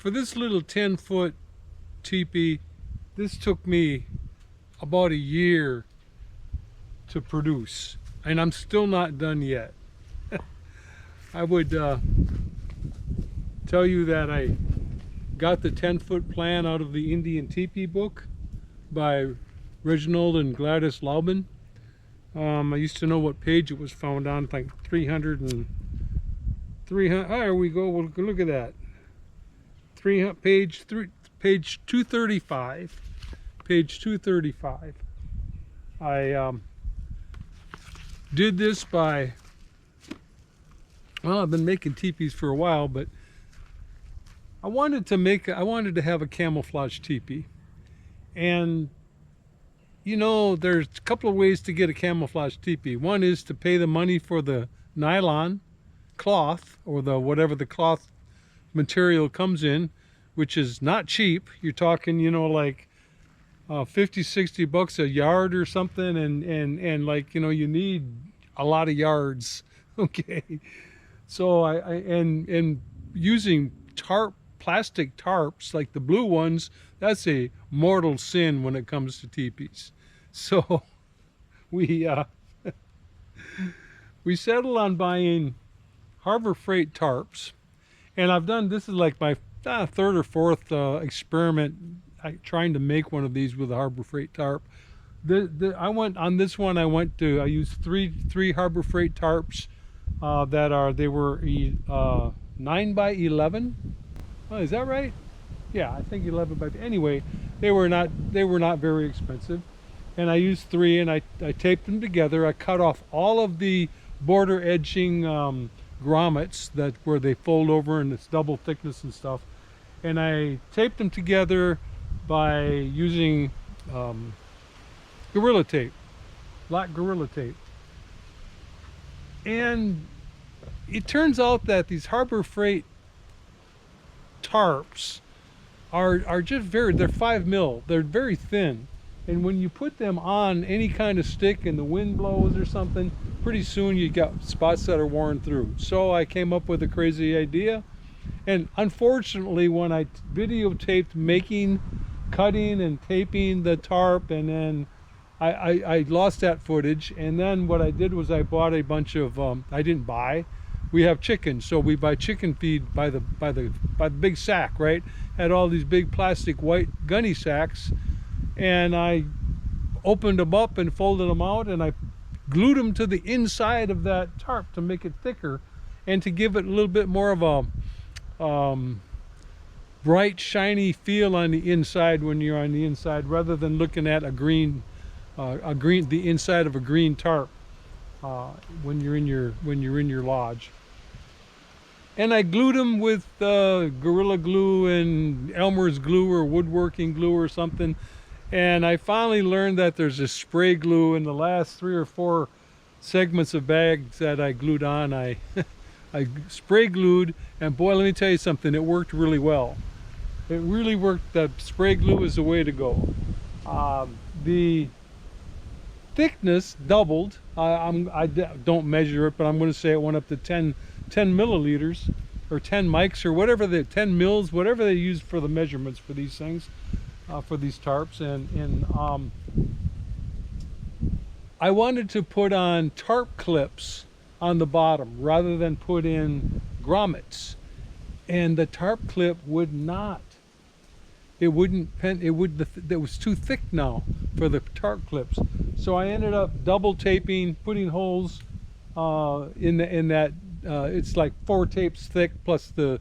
For this little 10-foot teepee, this took me about a year to produce, and I'm still not done yet. I would tell you that I got the 10-foot plan out of the Indian Teepee book by Reginald and Gladys Laubin. I used to know what page it was found on, like 300 and 300. There we go. Well, look at that. Page 235. Page 235. I did this by, well, I've been making teepees for a while, but I wanted to have a camouflage teepee. And you know, there's a couple of ways to get a camouflage teepee. One is to pay the money for the nylon cloth, or the whatever the cloth material comes in, which is not cheap. You're talking, you know, like 50-60 bucks a yard or something, and like, you know, you need a lot of yards. Okay, so and using plastic tarps like the blue ones, that's a mortal sin when it comes to teepees. So we we settled on buying Harbor Freight tarps, and I've done, this is like my third or fourth experiment trying to make one of these with a Harbor Freight tarp. I went on this one. I used three Harbor Freight tarps they were 9 by 11. Oh, is that right? Yeah, I think 11 by. Anyway, they were not very expensive, and I used 3, and I taped them together. I cut off all of the border edging grommets where they fold over and it's double thickness and stuff, and I taped them together by using Gorilla Tape, black Gorilla Tape. And it turns out that these Harbor Freight tarps are just they're 5 mil, they're very thin, and when you put them on any kind of stick and the wind blows or something, pretty soon you got spots that are worn through. So I came up with a crazy idea, and unfortunately when I videotaped cutting and taping the tarp, and then I lost that footage. And then what I did was I bought a bunch of we have chickens, so we buy chicken feed by the big sack, right? Had all these big plastic white gunny sacks, and I opened them up and folded them out, and I glued them to the inside of that tarp to make it thicker and to give it a little bit more of a bright, shiny feel on the inside when you're on the inside, rather than looking at the inside of a green tarp when you're in your lodge. And I glued them with Gorilla Glue and Elmer's glue or woodworking glue or something. And I finally learned that there's a spray glue in the last 3 or 4 segments of bags that I glued on. I spray glued, and boy, let me tell you something, it worked really well. It really worked. That spray glue is the way to go. The thickness doubled. I don't measure it, but I'm going to say it went up to 10 milliliters or 10 mics or whatever, 10 mils, whatever they use for the measurements for these things, for these tarps. And I wanted to put on tarp clips on the bottom rather than put in grommets, and the tarp clip would not. It was too thick now for the tarp clips. So I ended up double taping, putting holes in that. It's like 4 tapes thick, plus the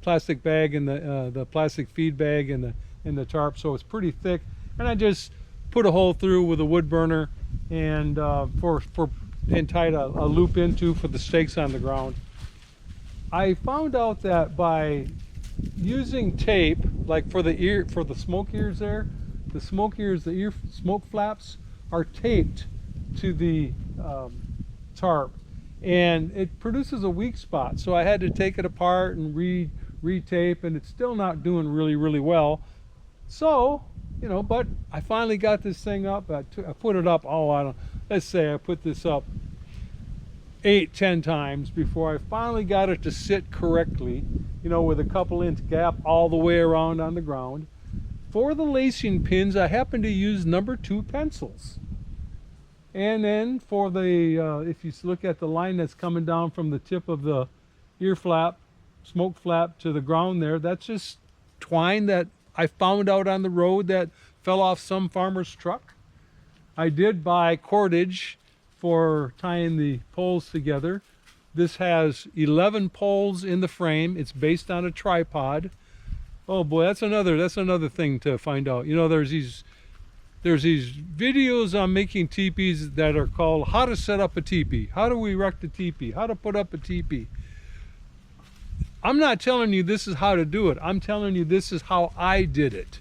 plastic bag and the plastic feed bag and the tarp. So it's pretty thick. And I just put a hole through with a wood burner and tied a loop into for the stakes on the ground. I found out that by using tape, like for the smoke ears there, the smoke ears, the ear smoke flaps are taped to the tarp, and it produces a weak spot. So I had to take it apart and re-tape, and it's still not doing really well. So, you know, but I finally got this thing up. I put it up, let's say I put this up 8-10 times before I finally got it to sit correctly. you know, with a couple inch gap all the way around on the ground. For the lacing pins, I happen to use number 2 pencils. And then for the, if you look at the line that's coming down from the tip of the ear flap, smoke flap to the ground there, that's just twine that I found out on the road that fell off some farmer's truck. I did buy cordage for tying the poles together. This has 11 poles in the frame. It's based on a tripod. Oh boy, that's another thing to find out. You know, there's these videos on making teepees that are called how to set up a teepee, how to erect a teepee, how to put up a teepee. I'm not telling you this is how to do it. I'm telling you this is how I did it.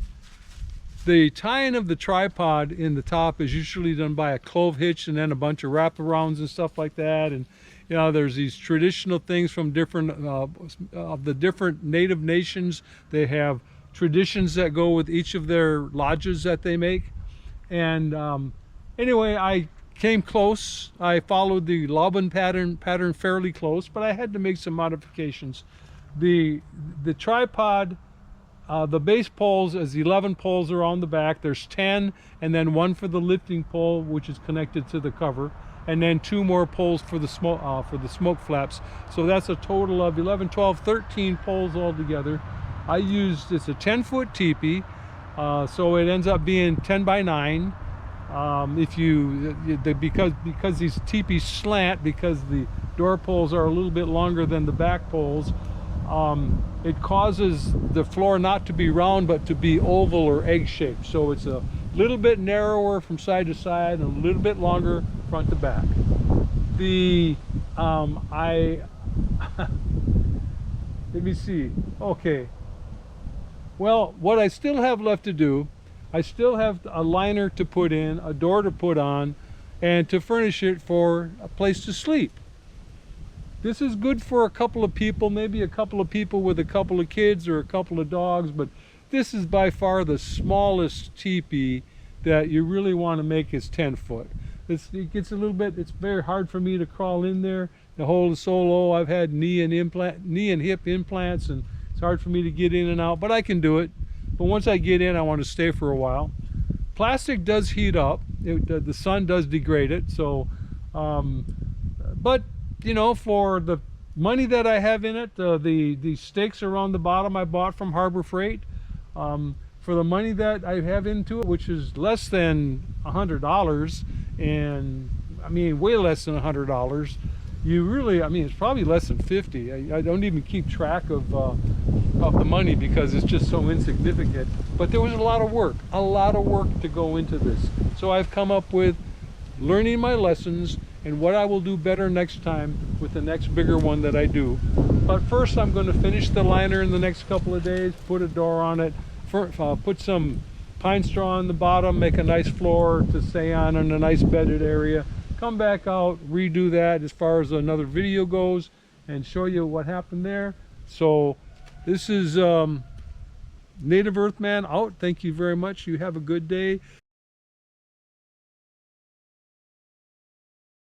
The tying of the tripod in the top is usually done by a clove hitch and then a bunch of wraparounds and stuff like that. And you know, there's these traditional things from different of the different native nations. They have traditions that go with each of their lodges that they make. And anyway, I came close. I followed the Laubin pattern fairly close, but I had to make some modifications. The tripod, the base poles is 11 poles around the back. There's 10, and then one for the lifting pole, which is connected to the cover, and then 2 more poles for the smoke flaps. So that's a total of 11, 12, 13 poles altogether. I used, it's a 10-foot teepee, so it ends up being 10 by 9. Because these teepees slant, because the door poles are a little bit longer than the back poles, it causes the floor not to be round but to be oval or egg shaped. So it's a little bit narrower from side to side and a little bit longer front to back. Let me see. Okay. Well, what I still have left to do, I still have a liner to put in, a door to put on, and to furnish it for a place to sleep. This is good for a couple of people, maybe a couple of people with a couple of kids or a couple of dogs, but this is by far the smallest teepee that you really want to make is 10 foot. It gets a little bit, it's very hard for me to crawl in there. The hole is so low. I've had knee and hip implants, and it's hard for me to get in and out, but I can do it. But once I get in, I want to stay for a while. Plastic does heat up. The sun does degrade it. So, but you know, for the money that I have in it, the stakes around the bottom I bought from Harbor Freight. For the money that I have into it, which is less than $100, and I mean way less than $100. You really, I mean, it's probably less than 50. I don't even keep track of the money because it's just so insignificant. But there was a lot of work to go into this. So I've come up with learning my lessons and what I will do better next time with the next bigger one that I do. But first I'm going to finish the liner in the next couple of days, put a door on it, put some pine straw on the bottom, make a nice floor to stay on in a nice bedded area. Come back out, redo that as far as another video goes, and show you what happened there. So this is Native Earthman out. Thank you very much. You have a good day.